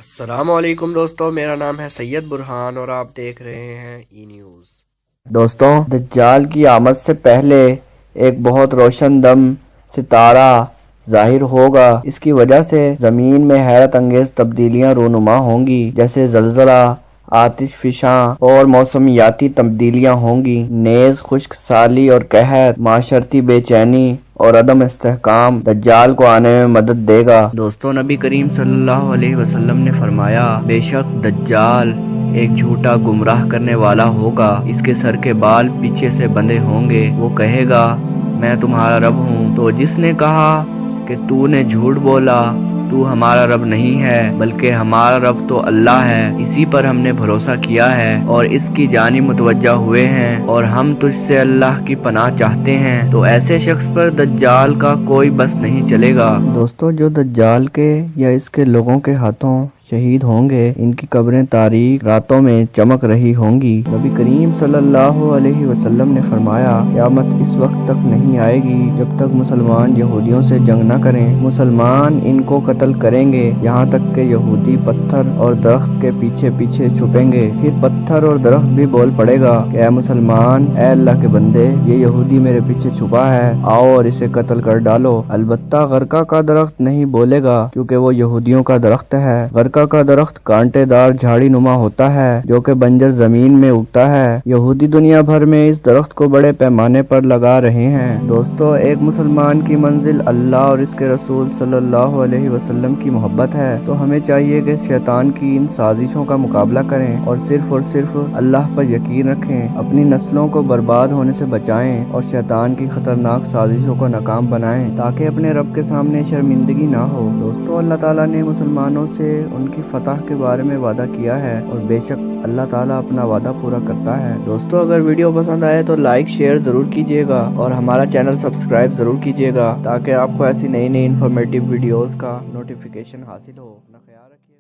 السلام علیکم دوستو، میرا نام ہے سید برہان اور آپ دیکھ رہے ہیں ای نیوز۔ دوستوں، دجال کی آمد سے پہلے ایک بہت روشن دم ستارہ ظاہر ہوگا۔ اس کی وجہ سے زمین میں حیرت انگیز تبدیلیاں رونما ہوں گی، جیسے زلزلہ، آتش فشاں اور موسمیاتی تبدیلیاں ہوں گی۔ نیز خشک سالی اور قحط، معاشرتی بے چینی اور عدم استحکام دجال کو آنے میں مدد دے گا۔ دوستوں، نبی کریم صلی اللہ علیہ وسلم نے فرمایا، بے شک دجال ایک جھوٹا گمراہ کرنے والا ہوگا۔ اس کے سر کے بال پیچھے سے بندھے ہوں گے۔ وہ کہے گا، میں تمہارا رب ہوں۔ تو جس نے کہا کہ تو نے جھوٹ بولا، تو ہمارا رب نہیں ہے بلکہ ہمارا رب تو اللہ ہے، اسی پر ہم نے بھروسہ کیا ہے اور اس کی جانب متوجہ ہوئے ہیں اور ہم تجھ سے اللہ کی پناہ چاہتے ہیں، تو ایسے شخص پر دجال کا کوئی بس نہیں چلے گا۔ دوستو، جو دجال کے یا اس کے لوگوں کے ہاتھوں شہید ہوں گے، ان کی قبریں تاریک راتوں میں چمک رہی ہوں گی۔ نبی کریم صلی اللہ علیہ وسلم نے فرمایا، قیامت اس وقت تک نہیں آئے گی جب تک مسلمان یہودیوں سے جنگ نہ کریں۔ مسلمان ان کو قتل کریں گے یہاں تک کہ یہودی پتھر اور درخت کے پیچھے پیچھے چھپیں گے۔ پھر پتھر اور درخت بھی بول پڑے گا کہ اے مسلمان، اے اللہ کے بندے، یہ یہودی میرے پیچھے چھپا ہے، آؤ اور اسے قتل کر ڈالو۔ البتہ غرقہ کا درخت نہیں بولے گا کیونکہ وہ یہودیوں کا درخت ہے۔ غرقہ کا درخت کانٹے دار جھاڑی نما ہوتا ہے جو کہ بنجر زمین میں اگتا ہے۔ یہودی دنیا بھر میں اس درخت کو بڑے پیمانے پر لگا رہے ہیں۔ دوستو، ایک مسلمان کی منزل اللہ اور اس کے رسول صلی اللہ علیہ وسلم کی محبت ہے، تو ہمیں چاہیے کہ شیطان کی ان سازشوں کا مقابلہ کریں اور صرف اللہ پر یقین رکھیں، اپنی نسلوں کو برباد ہونے سے بچائیں اور شیطان کی خطرناک سازشوں کو ناکام بنائیں تاکہ اپنے رب کے سامنے شرمندگی نہ ہو۔ دوستو، اللہ تعالیٰ نے مسلمانوں سے ان کی فتح کے بارے میں وعدہ کیا ہے اور بے شک اللہ تعالیٰ اپنا وعدہ پورا کرتا ہے۔ دوستو، اگر ویڈیو پسند آئے تو لائک شیئر ضرور کیجیے گا اور ہمارا چینل سبسکرائب ضرور کیجیے گا تاکہ آپ کو ایسی نئی انفارمیٹیو ویڈیوز کا نوٹیفیکیشن حاصل ہو۔ اپنا خیال رکھیے۔